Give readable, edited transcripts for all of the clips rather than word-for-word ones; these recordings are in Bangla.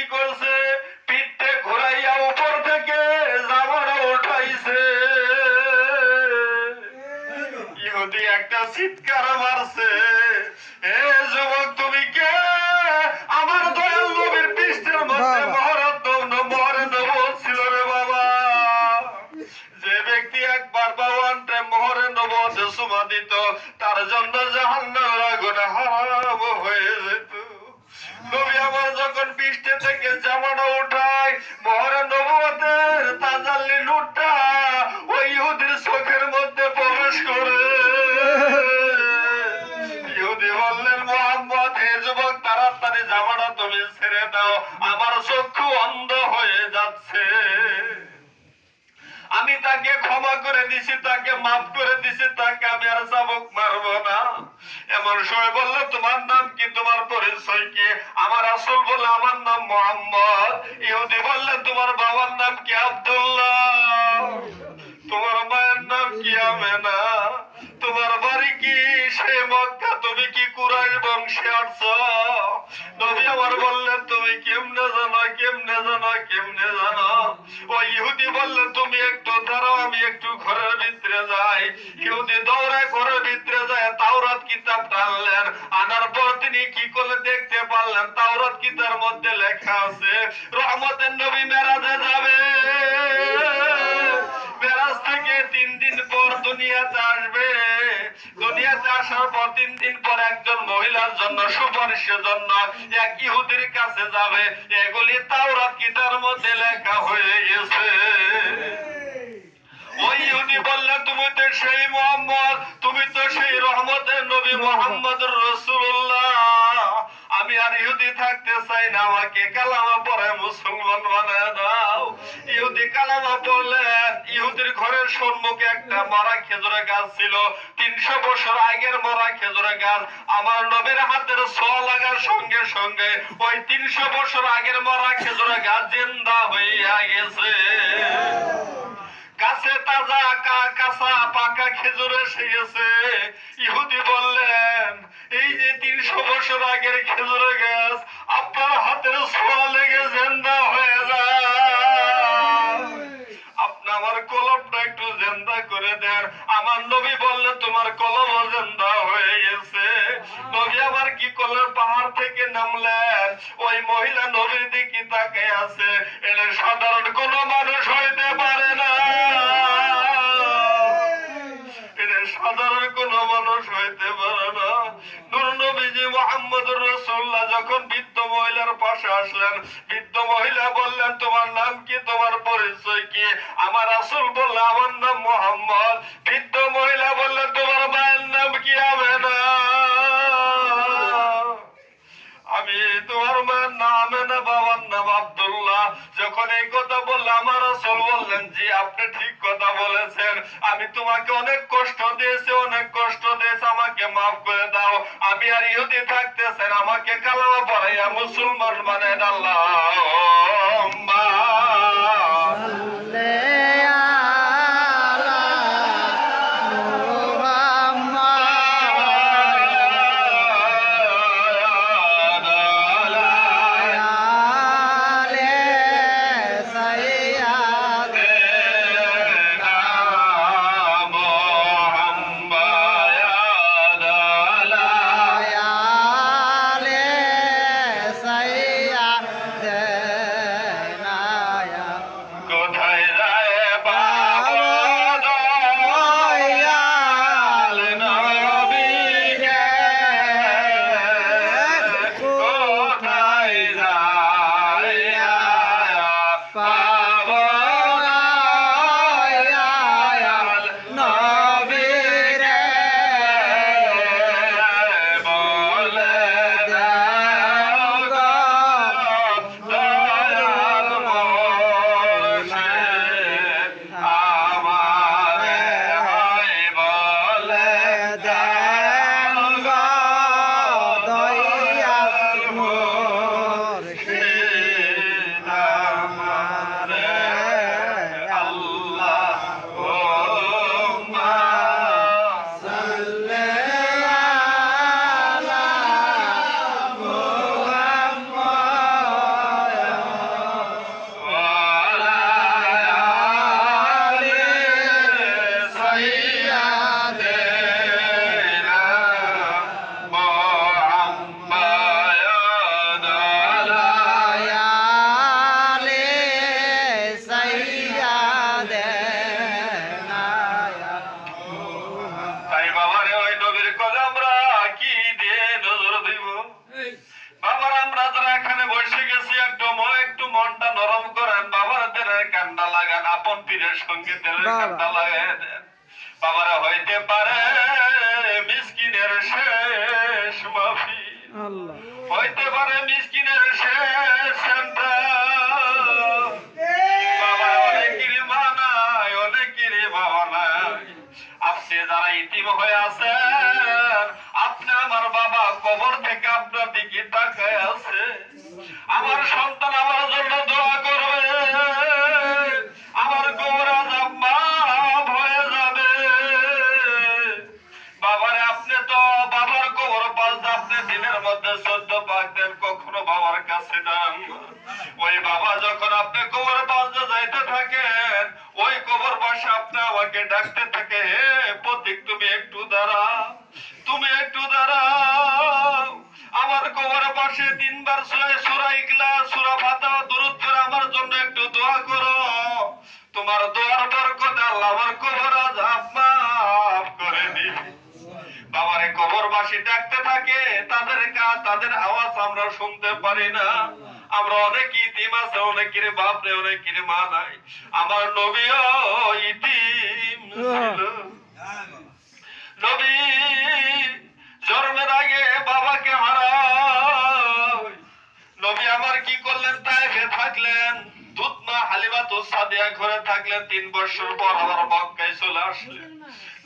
কি করছে, পিঠে ঘুরাইয়া উপর থেকে জামাটা উঠাইছে। ইহুদি একটা চিৎকার মারছে, এ যুবক তুমি কে? আমার দয়াল নবীর পৃষ্ঠের মধ্যে মহরে নবুয়ত ছিল রে বাবা। যে ব্যক্তি একবার বাবানতে মহরে নবুয়তে চুমা দিত, তার জন্য জাহান্নামের আগুন হারাম হয়ে যেত। নবী আমার যখন পৃষ্ঠে থেকে জামাটা উঠায়, মহরে নবুয়তের তাজাল্লি লুটটা ওই ইহুদির চোখের মধ্যে প্রবেশ করে। ইহুদি বললেন, মুহাম্মদ, হে যুবক, তাড়াতাড়ি জামাটা তুমি ছেড়ে দাও, আমার চক্ষু অন্ধ হয়ে যাচ্ছে। আমি তাকে ক্ষমা করে দিছি, তাকে মাফ করে দিছি, তাকে আমি আর চাবুক মারবো না। এমন সময় বললো, তোমার নাম কি, তোমার পরিচয় কি? আমার রাসূল বলল, আমার নাম মুহাম্মদ। ইহুদি বললেন, তোমার বাবার নাম কি? আব্দুল্লাহ। তোমার মায়ের নাম কি? আমেনা। তোমার বাড়ি কি? সে মক্কা। তুমি কি কুরাইশ বংশে আসছো? নবী আমার বললেন, তুমি কেমনে জানো, কেমনে জানো, কেমনে জানো? ওই ইহুদি বললেন, তুমি একটু দাঁড়াও, আমি একটু ঘরের ভিতরে যাই। ইহুদি দৌড়ায় ঘরের ভিতরে যায়, তাওরাত কিতাব টানলেন। আনার পর তিনি কি করে দেখতে পারলেন, তাওরাত কিতাবের মধ্যে লেখা আছে, রহমতের নবী মেরাজে যাবে। মেরাজ থেকে 3 দিন পর দুনিয়াতে আসবে। দুনিয়াতে আসার পর 3 দিন পর একজন মহিলার জন্য সুপারিশের জন্য এক ইহুদির কাছে যাবে। এগুলি তাওরাত কিতাবের মধ্যে লেখা হয়ে গেছে। ওই ইহুদি বললেন, তুমি তো সেই মুহাম্মদ, তুমি তো সেই রহমতের নবী মুহাম্মদুর রাসূলুল্লাহ। আমি আর ইহুদি থাকতে চাই না, আমাকে কালেমা পড়ে মুসলমান বানায় দাও। ইহুদি কালেমা পড়লেন। ইহুদির ঘরের সম্মুখে একটা মরা খেজুরের গাছ ছিল, 300 বছর আগের মরা খেজুরের গাছ। আমার নবীর হাতের ছোঁয়া লাগার সঙ্গে সঙ্গে ওই 300 বছর আগের মরা খেজুরের গাছ জিন্দা হইয়া গেছে। গাছে তাজা কাঁচা পাকা খেজুর এসে গেছে। ইহুদি বললেন, এই যে 300 বছর আগের খেজুরের গাছ, আপনার হাতের ছোঁয়া লেগে জিন্দা হয়ে যায়। আপনি আমার কলমটা একটু জিন্দা করে দেন। আমার নবী বললেন, তোমার কলম জিন্দা হয়ে গেছে। নবী আমার কি করলেন, পাহাড় থেকে নামলেন। ওই মহিলা নবীর দিকে তাকিয়ে আছে। এটা সাধারণ কোন মানুষ হইতে পারে না, এটা সাধারণ কোন মানুষ হইতে পারে না। নূর নবীজি মুহাম্মদুর রাসূলুল্লাহ যখন বৃদ্ধ মহিলার পাশে আসলেন, বৃদ্ধ মহিলা বললেন, তোমার নাম কি, তোমার পরিচয় কি? আমার রাসূল বলল, আমার নাম মুহাম্মদ। বৃদ্ধ মহিলা বললেন, তোমার মায়ের নাম কি? আমেনা। আমি তোমার মায়ের নাম আমেনা, বাবার নাম আব্দুল্লাহ। যখন এই কথা বললে, আমার রাসূল বললেন, জি, আপনি ঠিক কথা বলেছেন। আমি তোমাকে অনেক কষ্ট দিয়েছি, অনেক কষ্ট দিয়েছি, আমাকে মাফ করে দাও। আমি আর ইহুদি থাকতেছেন, আমাকে কালেমা পড়াইয়া মুসলমান বানায় দাও। আল্লাহুম্মা আপন পীরের সঙ্গে তেলের কাঁটা লাগাই দেন। বাবারা হইতে পারে মিসকিনের শেষ মাফি, হইতে পারে মিসকিনের শেষ বাবা। অনেকেরই মা নাই, অনেকেরই বাবা নাই। আপনি যারা ইতিম হয়ে আছেন, আপনি আমার বাবা কবর থেকে আপনার দিকে তাকায় আছে। আমার সন্তান আমার জন্য দোয়া করবে, আমার কবর আযাব মাফ হয়ে যাবে। বাবারে আপনি তো বাবার কবর পাশ আপনি দিনের মধ্যে 14 পাক দেন, কখনো বাবার কাছে যান। ওই বাবা যখন আপনি কবর পাশে যাইতে থাকেন, ওই কবর পাশে আপনি আমাকে ডাকতে থাকে, হে প্রতীক তুমি একটু দাঁড়াও, তুমি একটু দাঁড়াও। আমার কবর পাশে 3 বার সূরা ইখলাস সূরা ফাতিহা দরুদ করে আমার জন্য একটু দোয়া করো। তোমার দোয়ার বরকতে আল্লাহ আমার কবর আযাব মাফ করে দিবে। বাবারে কবরবাসী ডাকতে থাকে, তাদের আওয়াজ আমরা শুনতে পারি না। আমরা অনেক ইতিম আছে, অনেকের বাপ নেই, অনেকের মা নাই। আমার নবীও ইতিম ছিল। নবী জন্মের আগে বাবাকে হারায়। নবী আমার কি করলেন? তাইফে থাকলেন, দুধমা হালিমাতুস সাদিয়া ঘরে থাকলেন। 3 বছর পর আবার মক্কায় চলে আসলেন।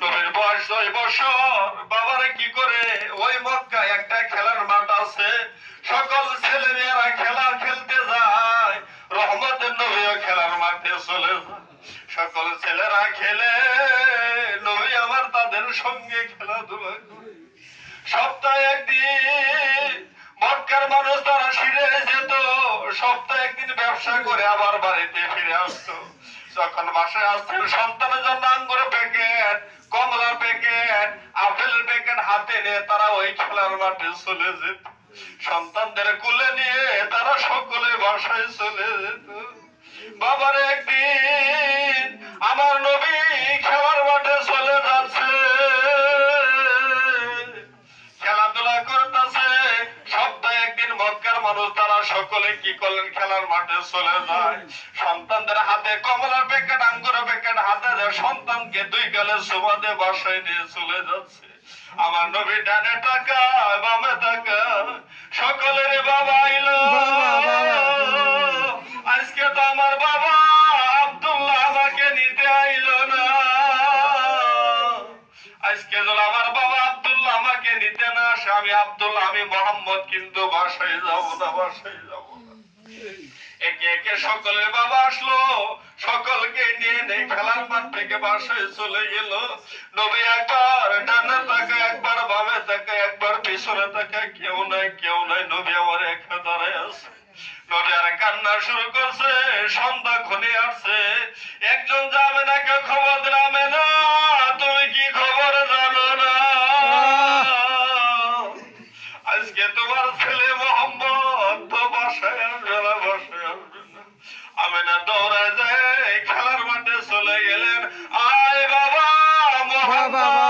নবীর বয়স 6 বছর। বাবারে কি করে? ওই মক্কায় একটা খেলার মাঠ আছে, সকল ছেলে মেয়েরা খেলা খেলতে যায়। রহমতের নবীও খেলার মাঠে চলে যায়। সকল ছেলেরা খেলে, নবী আমার তাদের সঙ্গে খেলাধুলা করে। সপ্তাহে একদিন মক্কার মানুষ তারা ফিরে যেত, সপ্তাহে একদিন ব্যবসা করে আবার বাড়িতে ফিরে আসতো। যখন বাসায় আসতেন, সন্তানের জন্য আঙ্গুরের প্যাকেট, কমলার প্যাকেট, আপেলের প্যাকেট হাতে নিয়ে তারা ওই খেলার মাঠে চলে যেত। সন্তানদের কোলে নিয়ে তারা সকলে বাসায় চলে যেত। বাবার একদিন আমার নবী খেলার মাঠে চলে যাচ্ছে, খেলাধুলা করতেছে। সপ্তাহে একদিন মক্কার মানুষ তারা সকলে কি করলেন? খেলার মাঠে চলে যায়। সন্তানদের হাতে কমলার প্যাকেট, আঙ্গুরের প্যাকেট হাতে দেয়, সন্তানকে 2 গালে চুমা দিয়ে বাসায় নিয়ে চলে যাচ্ছে। আমার নবী ডানে টাকা বামে টাকা, সকলের বাবা আইলো। আজকে তো আমার বাবা আব্দুল্লাহ আমাকে নিতে আইলো না। আজকে যদি আমার বাবা আব্দুল্লাহ আমাকে নিতে না আসে, আমি আব্দুল্লাহ, আমি মোহাম্মদ কিন্তু বাসায় যাব না, বাসায় যাব না। একে একে সকলের বাবা আসলো, সকলকে নিয়ে নেই খেলার মাঠ থেকে বাসায় চলে গেল। নবী একবার ডানে তাকায়, একবার বামে তাকায়, একবার পিছনে তাকায়, কেউ নাই, কেউ নাই। নবী আমার একা দাঁড়ায় আছে। নবী আর কান্না শুরু করছে। সন্ধ্যা ঘনিয়ে আসছে। একজন যাবে না, কে খবর দিলাম না, তুমি কি খবর জানো না? আজকে তোমার ছেলে মোহাম্মদ তো বাসায় আসবে না, বাসায় আসবে না। আমি না দৌড়ায় যায় খেলার মাঠে চলে গেলেন। আয় বাবা মোহাম্মদ, বাবা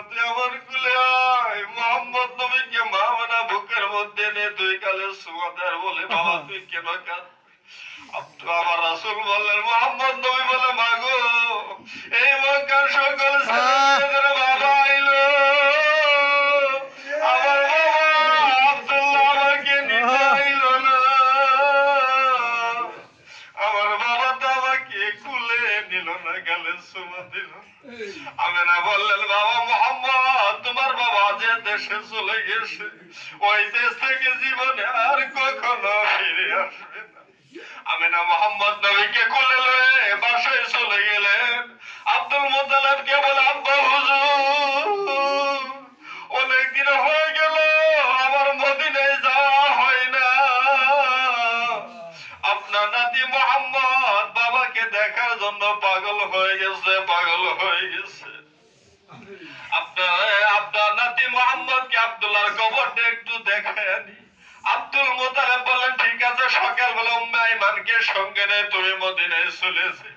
তুই আমার কুলে আয়। মোহাম্মদ নবীকে মা মানা বুকের মধ্যে নে, 2 গালে চুমা দেয়, বলে বাবা তুই কেন কাঁদ? আমার রাসূল বললেন, মোহাম্মদ নবী বলে, মাগো এই মক্কার সকল ছেলেদের বাবা আইলো, আমার বাবা আব্দুল্লাহ আমাকে নিতে আইলো না। আমার বাবা তো আমাকে কুলে নিল না, গালে চুমা দিল। আমিনা বললেন, বাবা মোহাম্মদ তোমার বাবা যে দেশে চলে গেছে, ওই দেশ থেকে জীবনে আর কখনো ফিরে আসবে না। আমিনা মোহাম্মদ নবীকে কোলে লয়ে বাসায় চলে গেলেন। আব্দুল মুত্তালিবকে বলে, আব্বা হুজুর অনেকদিন হয়ে গেল আমার মদিনায় যাওয়া হয় না। আপনার নাতি মোহাম্মদ বাবাকে দেখার জন্য পাগল হয়ে গেছে, পাগল হয়ে গেছে। আপনার নাতি মোহাম্মদকে আব্দুল্লাহর কবরটা একটু দেখায় আনি। আব্দুল মুত্তালিব বললেন, ঠিক আছে। সকালবেলা উম্মে আইমানকে সঙ্গে নিয়ে তুমি মদিনায় চলেছে।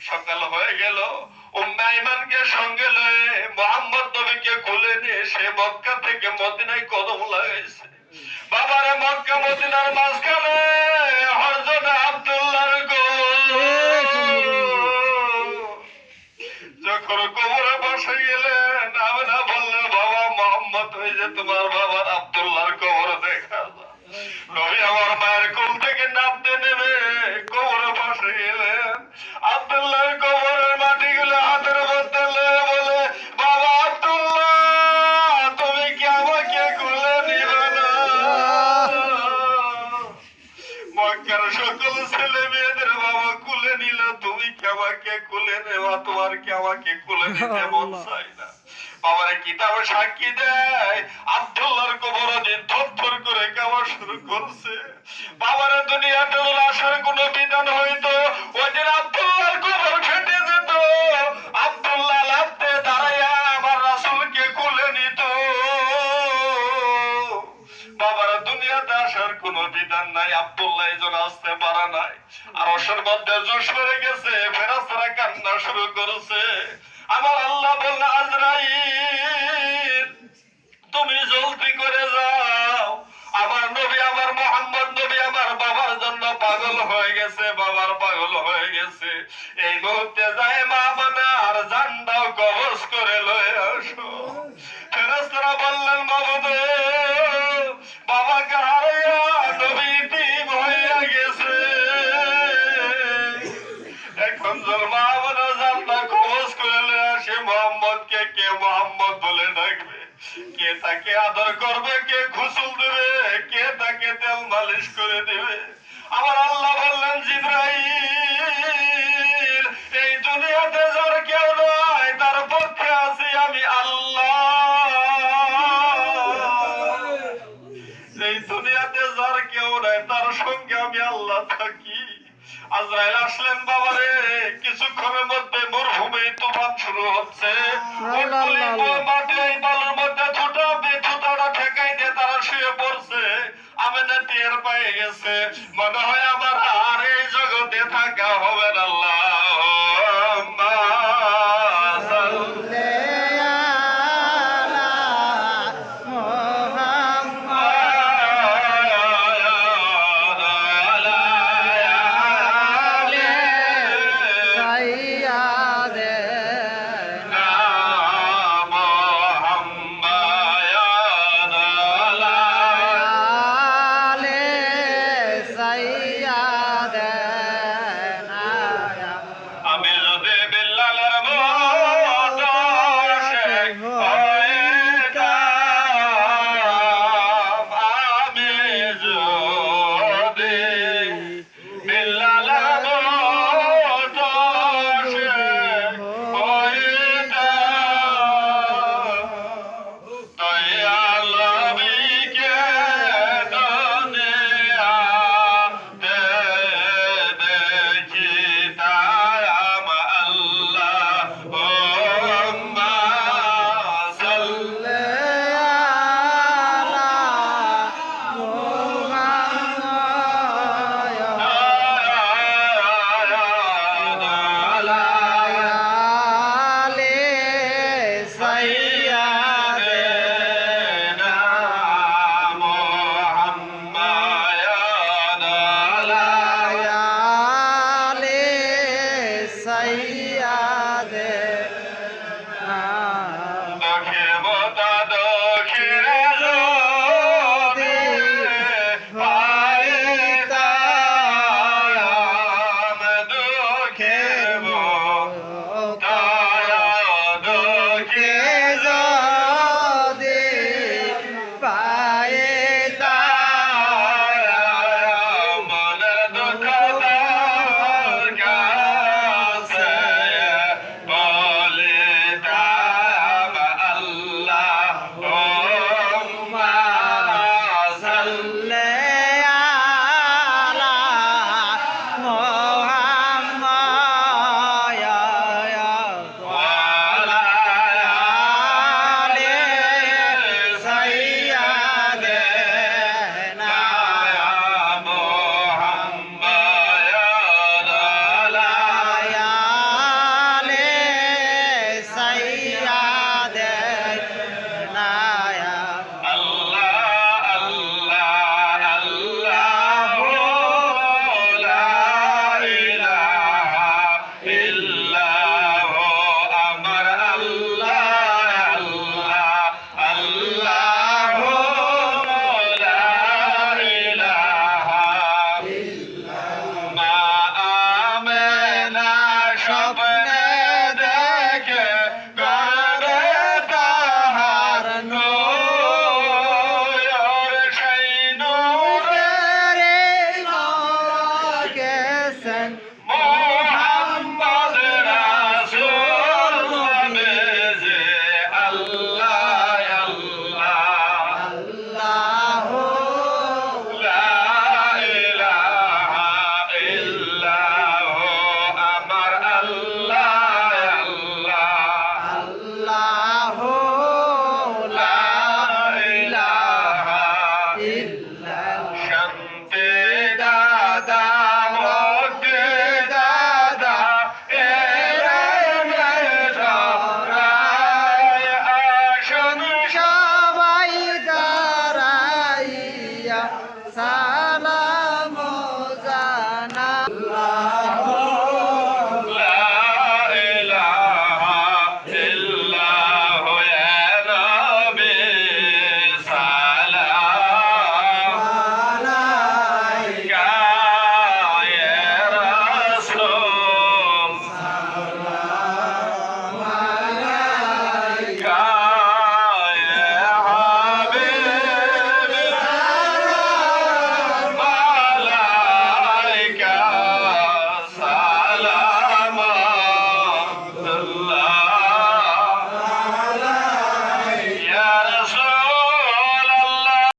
সকাল হয়ে গেল, উম্মে আইমানকে সঙ্গে লয়ে মোহাম্মদ নবীকে কোলে নিয়ে সে মক্কা থেকে মদিনায় কদম লাগাইছে। বাবারে মক্কা মদিনার মাঝখানে হযরত আব্দুল্লাহর যখন কবরে বসে গেলেন, আমিনা বললেন, বাবা মোহাম্মদ, ওই যে তোমার বাবার আব্দুল্লাহর কবর দেখা যায়। নবী আমার মায়ের কোল থেকে নামতে নেমে কবরে বসে গেলেন। আব্দুল্লাহর কবরের মাটিগুলো হাতের মধ্যে লয়ে বলে, বাবা আব্দুল্লাহ, তুমি কি আমাকে কোলে নিবে না? মক্কার সকল ছেলে মেয়েদের বাবা কুলে নিল, তুমি কি আমাকে কুলে নেওয়া? তোমার কি আমাকে কুলে নিতে মন চাই না? বাবার কিতাবে সাক্ষী দেয়, আব্দুল্লাহর কবর দিন থরথর করে কাঁপা শুরু করছে। বাবার দুনিয়াতে আসার কোন বিধান হইতো, ওই দিন আব্দুল্লাহর কবর ফেটে যেত। আব্দুল্লাহ লাফতে দাঁড়াইয়া আমার রাসূলকে কুলে নিত। বাবার দুনিয়াতে আসার কোন বিধান নাই, আব্দুল্লাহ এজন আসতে পারা নাই। আর অসর মধ্যে জোশ পড়ে গেছে, ফেরেশতারা কান্না শুরু করেছে। আমার আল্লাহ বলল, আজরাইল, তুমি জলদি করে যাও। আমার নবী, আমার মোহাম্মদ নবী আমার বাবার জন্য পাগল হয়ে গেছে, বাবার পাগল হয়ে গেছে। এই মুহূর্তে যায় মা বানার জানটাও কবজ করে লয়ে আসো। ফেরেশতারা বললেন, মাবুদ, বাবাকে হারাইয়া নবী ইতিম হইয়া গেছে। এখন জল মা বানা জানটা কবজ করে লয়ে আসে। মোহাম্মদকে কে মোহাম্মদ বলে ডাকবে? কে তাকে আদর করবে? কে গোসল দেবে? কে তাকে তেল মালিশ করে দেবে? আমার আল্লাহ বললেন, জিবরাইল, এই দুনিয়াতে যার কেউ নয়, তার পক্ষে আছি আমি আল্লাহ। এই দুনিয়াতে যার কেউ নাই, তার সঙ্গে আমি আল্লাহ থাকি। আজরাইল আসলেন, বাবারে কিছুক্ষণের মধ্যে মরুভূমি তুফান শুরু হচ্ছে। মাটি এই বালুর মধ্যে ছুটাটা ঠেকাই দিয়ে তারা শুয়ে পড়ছে। আমেনা টের পেয়ে গেছে, মনে হয় আমার আর এই জগতে থাকা হবে না। আল্লাহ